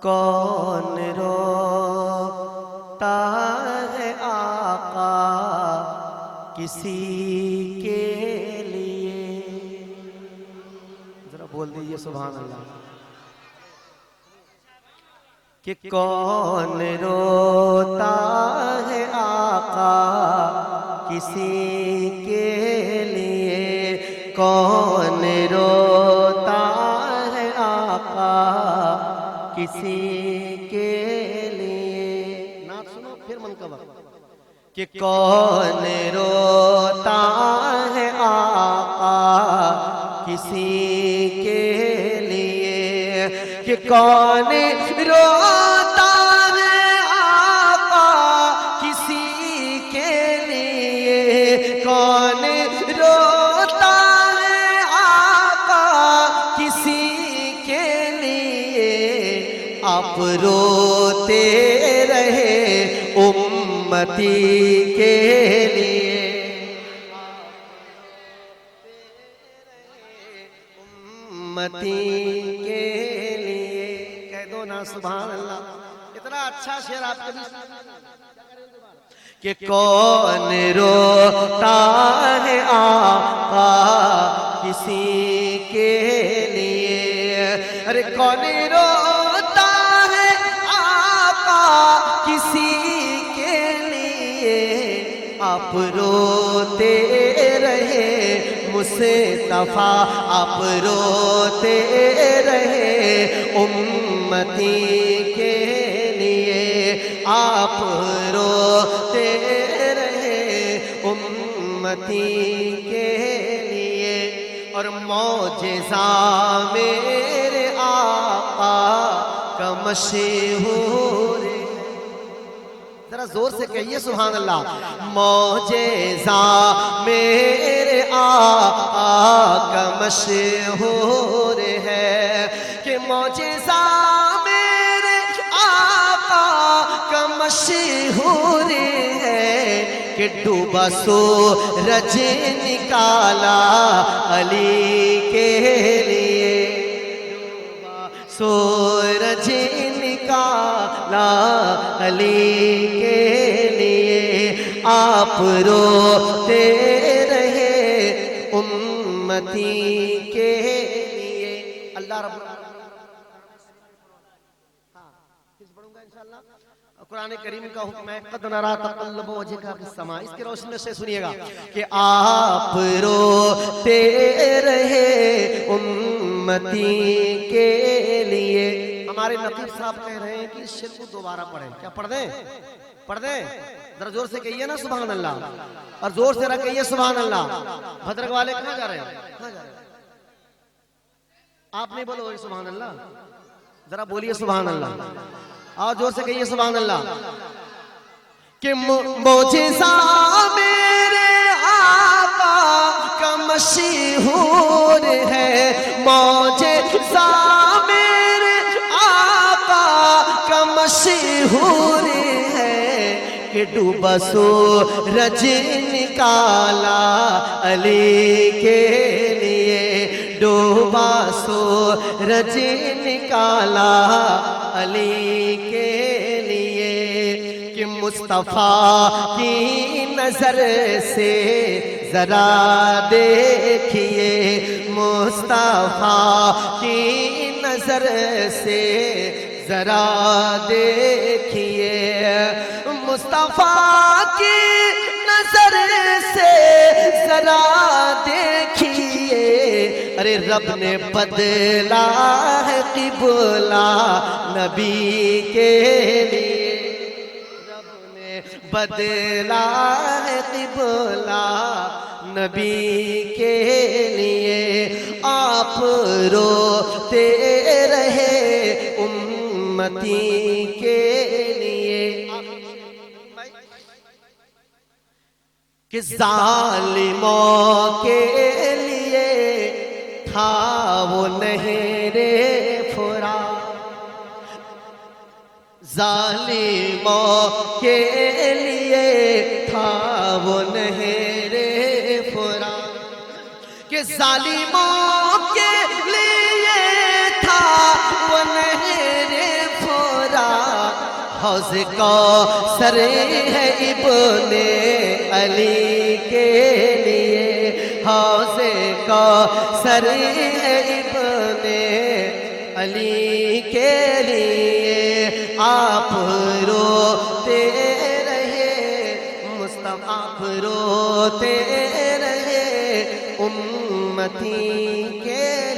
کون روتا ہے آقا کسی کے لیے؟ ذرا بول دیجئے سبحان اللہ. کہ کون روتا ہے آقا کسی کے لیے؟ کون روتا ہے آقا کسی کے لیے؟ نعت سنو پھر منقبہ. کہ کون روتا ہے آقا کسی کے لیے؟ کہ کون روتا ہے آقا کسی کے لیے؟ کون روتا ہے آقا کسی کے لیے؟ آپ روتے رہے امتی کے لیے. امتی کے لیے. کہہ دو نا سبحان اللہ. اتنا اچھا شعر آپ کبھی کہ کون روتا ہے آقا کسی کے لیے؟ ارے کون روتا ہے آقا کسی کے لیے؟ آپ روتے رہے مصطفیٰ، آپ روتے رہے امتی کے لیے. آپ روتے رہے امتی کے لیے. اور معجزہ میرے آقا کا مشہور. ذرا زور سے کہیے سبحان اللہ. معجزہ میرے آقا کا مشہور ہے. کہ معجزہ میرے آقا کا مشہور ہے. کہ ڈوبا سورج نکالا علی کے لیے. ڈوبا سورج نکالا علی کے لیے. آپ روتے رہے امتی کے لیے. اللہ رب پڑھوں گا انشاءاللہ. قرآن کریم کا حکم ہے قد نرا تقلب وجهک فی السماء. اس کے روشنی سے سنیے گا کہ آپ روتے رہے امتی کے لیے. ہمارے نقیب صاحب کہہ رہے ہیں کہ اس شعر کو دوبارہ پڑھیں. کیا پڑھ دیں؟ پڑھ دیں. ذرا زور سے کہیے نا سبحان اللہ. اور زور سے رہ کہیے سبحان اللہ. بھدرک والے کہاں جا رہے ہیں؟ آپ نہیں بولو سبحان اللہ. ذرا بولیے سبحان اللہ. اور زور سے کہیے سبحان اللہ. کہ معجزہ میرے آقا کا مشہور ہے. معجزہ میرے آقا کا مشہور ہے. کہ ڈوبا سورج نکالا علی کے لیے. ڈوبا سورج نکالا علی کے لیے. کہ مصطفیٰ کی نظر سے ذرا دیکھیے. مصطفیٰ کی نظر سے ذرا دیکھیے. مصطفیٰ کی نظر سے ذرا دیکھیے. ارے رب نے بدلا ہے قبلہ نبی کے لیے. رب نے بدلا ہے قبلہ نبی کے لیے. آپ روتے رہے امتی کے لیے. کہ ظالموں کے لیے تھا وہ نہر فرات. ظالموں کے لیے تھا وہ نہر فرات. کہ ظالموں کے لیے تھا وہ نہر فرات. حوض کوثر ہے ابن علی کے لیے، حوض کوثر ہے ابن علی کے لیے، آپ روتے رہے مصطفیٰ، آپ روتے رہے امتی کے